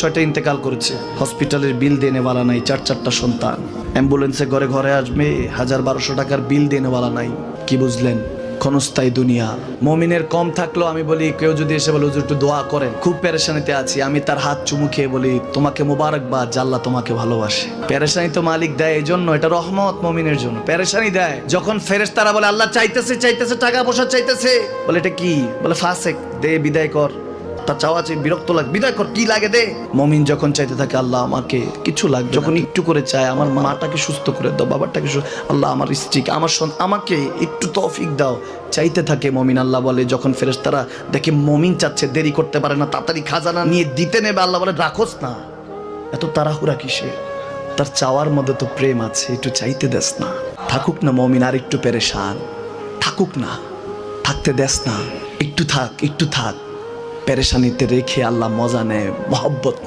ছয়টা ইন্তেকাল করেছে, হসপিটালের বিল দেনেওয়ালা নাই, চারটা সন্তান, অ্যাম্বুলেন্সে ঘরে ঘরে আসবে, 1000-1200 টাকার বিল দেনেওয়ালা নাই। কি বুঝলেন? ক্ষণস্থায়ী দুনিয়া। মমিনের কম থাকলেও আমি বলি, কেউ যদি এসে বলে হুজুর একটু দোয়া করেন, খুব পেরেশানিতে আছি, আমি তার হাত চুমু খেয়ে বলি তোমাকে মোবারকবাদ, আল্লাহ তোমাকে ভালোবাসে। পেরেশানি তো মালিক দেয়, এই জন্য এটা রহমত মমিনের জন্য। পেরেশানি দেয় যখন ফেরেশতারা বলে আল্লাহ চাইতেছে টাকা পয়সা চাইতেছে, বলে এটা কি? বলে ফাসেক, দে বিদায় কর। তার চাওয়া চেয়ে বিরক্ত লাগে, বিদায় কর, কি লাগে দে। মমিন যখন চাইতে থাকে আল্লাহ আমাকে কিছু লাগবে, যখন একটু করে চায় আমার মাটাকে সুস্থ করে দাও, বাবাটাকে আল্লাহ আমার স্ত্রীকে, আমার আমাকে একটু তৌফিক দাও, চাইতে থাকে মমিন। আল্লাহ বলে যখন ফেরেশতারা দেখে মমিন চাচ্ছে, দেরি করতে পারে না, তাড়াতাড়ি খাজানা নিয়ে দিতে নেবে, আল্লাহ বলে রাখোস না, এত তাড়াহুড়া কিসে? তার চাওয়ার মধ্যে তো প্রেম আছে, একটু চাইতে দেস না। থাকুক না মমিন আর একটু পেরেশান, থাকুক না, থাকতে দেস না, একটু থাক, একটু থাক। পেরেশানিতে রেখে আল্লাহ মজা নেয়, মহব্বত নেয়।